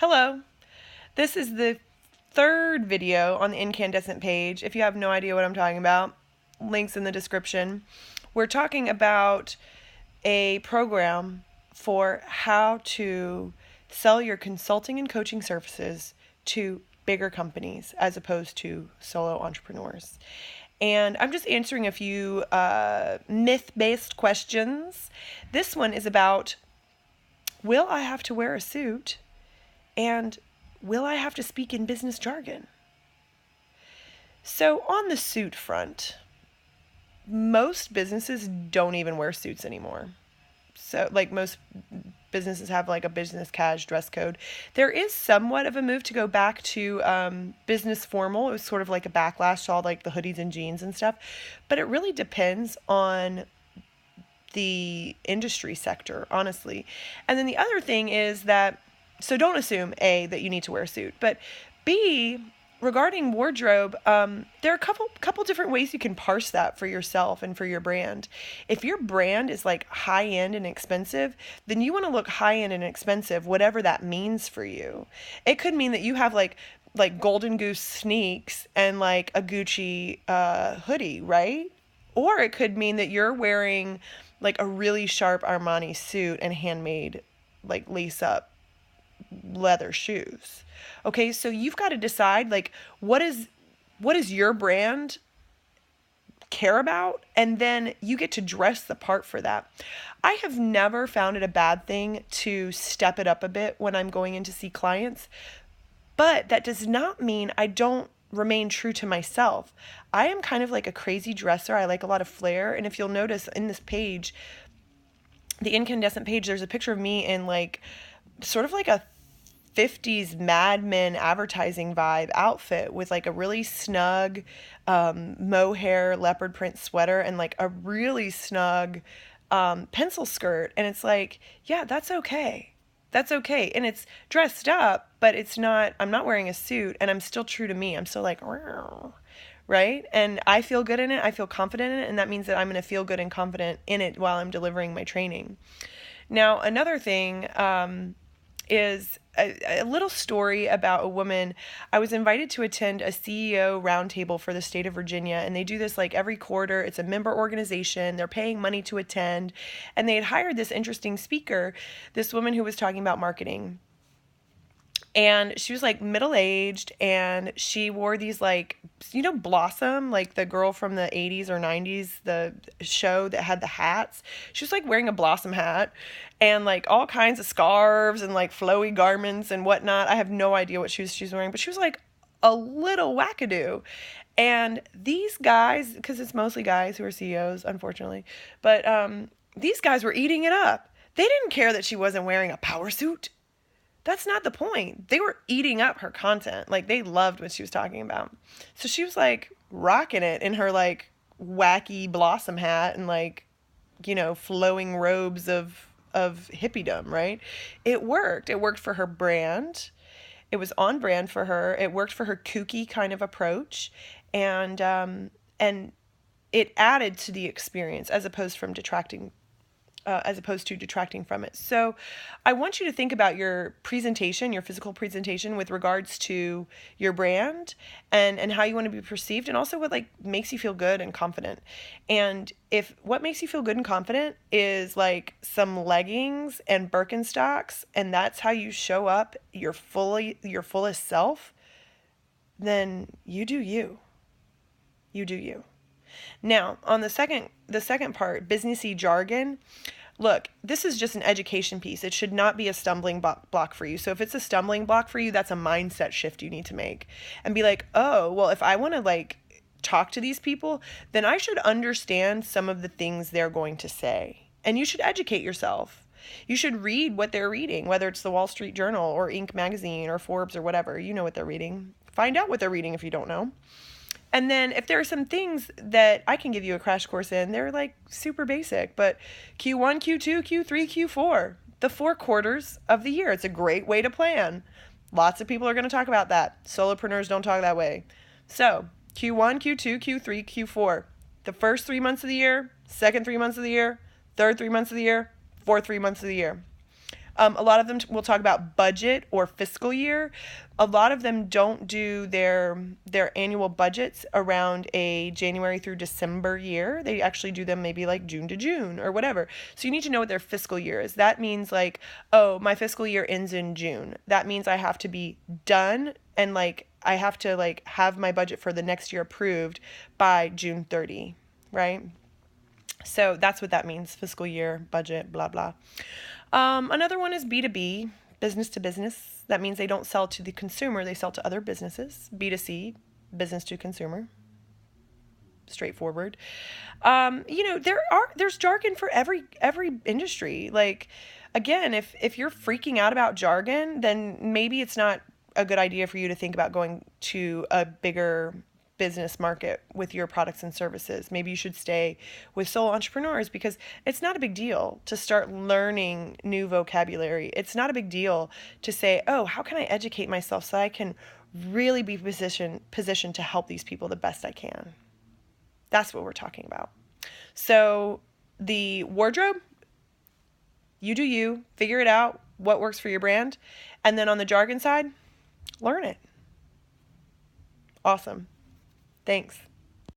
Hello, this is the third video on the incandescent page. If you have no idea what I'm talking about, links in the description. We're talking about a program for how to sell your consulting and coaching services to bigger companies as opposed to solo entrepreneurs. And I'm just answering a few myth-based questions. This one is about, will I have to wear a suit? And will I have to speak in business jargon? So on the suit front, most businesses don't even wear suits anymore. So most businesses have a business cash dress code. There is somewhat of a move to go back to business formal. It was sort of like a backlash to all the hoodies and jeans and stuff. But it really depends on the industry sector, honestly. And then the other thing is that, so don't assume, A, that you need to wear a suit, but B, regarding wardrobe, there are a couple different ways you can parse that for yourself and for your brand. If your brand is high-end and expensive, then you want to look high-end and expensive, whatever that means for you. It could mean that you have like Golden Goose sneaks and a Gucci hoodie, right? Or it could mean that you're wearing a really sharp Armani suit and handmade lace-up leather shoes. Okay, so you've got to decide what is your brand care about, and then you get to dress the part for that. I have never found it a bad thing to step it up a bit when I'm going in to see clients, but that does not mean I don't remain true to myself. I am kind of like a crazy dresser. I like a lot of flair, and if you'll notice in this page, the incandescent page, there's a picture of me in sort of a 50s Mad Men advertising vibe outfit with a really snug mohair leopard print sweater and a really snug pencil skirt. And it's yeah, that's okay. That's okay. And it's dressed up, but I'm not wearing a suit, and I'm still true to me. I'm still right? And I feel good in it. I feel confident in it. And that means that I'm going to feel good and confident in it while I'm delivering my training. Now, another thing is a little story about a woman. I was invited to attend a CEO roundtable for the state of Virginia, and they do this every quarter. It's a member organization. They're paying money to attend, and they had hired this interesting speaker, this woman who was talking about marketing. And she was middle-aged, and she wore these Blossom, the girl from the 80s or 90s, the show that had the hats. She was wearing a Blossom hat and all kinds of scarves and flowy garments and whatnot. I have no idea what she was wearing, but she was a little wackadoo. And these guys, because it's mostly guys who are CEOs, unfortunately, but these guys were eating it up. They didn't care that she wasn't wearing a power suit. That's not the point. They were eating up her content. They loved what she was talking about. So she was rocking it in her wacky Blossom hat and flowing robes of hippiedom, right? It worked. It worked for her brand. It was on brand for her. It worked for her kooky kind of approach. And it added to the experience as opposed to detracting from it. So I want you to think about your presentation, your physical presentation with regards to your brand and how you want to be perceived, and also what makes you feel good and confident. And if what makes you feel good and confident is some leggings and Birkenstocks, and that's how you show up your fullest self, then you do you. You do you. Now, on the second part, businessy jargon, look, this is just an education piece. It should not be a stumbling block for you. So if it's a stumbling block for you, that's a mindset shift you need to make and be oh, well, if I want to talk to these people, then I should understand some of the things they're going to say. And you should educate yourself. You should read what they're reading, whether it's the Wall Street Journal or Inc. magazine or Forbes or whatever. You know what they're reading. Find out what they're reading if you don't know. And then if there are some things that I can give you a crash course in, they're super basic, but Q1, Q2, Q3, Q4, the 4 quarters of the year. It's a great way to plan. Lots of people are going to talk about that. Solopreneurs don't talk that way. So Q1, Q2, Q3, Q4, the first 3 months of the year, second 3 months of the year, third 3 months of the year, fourth 3 months of the year. A lot of them will talk about budget or fiscal year. A lot of them don't do their annual budgets around a January through December year. They actually do them maybe like June to June or whatever. So you need to know what their fiscal year is. That means like, oh, my fiscal year ends in June. That means I have to be done and like I have to like have my budget for the next year approved by June 30, right? So that's what that means, fiscal year, budget, blah, blah. Another one is B2B, business to business. That means they don't sell to the consumer, they sell to other businesses. B2C, business to consumer. Straightforward. There's jargon for every industry. Like, again, if you're freaking out about jargon, then maybe it's not a good idea for you to think about going to a bigger business market with your products and services. Maybe you should stay with solo entrepreneurs because it's not a big deal to start learning new vocabulary. It's not a big deal to say, oh, how can I educate myself so I can really be positioned to help these people the best I can. That's what we're talking about. So the wardrobe, you do you, figure it out, what works for your brand. And then on the jargon side, learn it. Awesome. Thanks.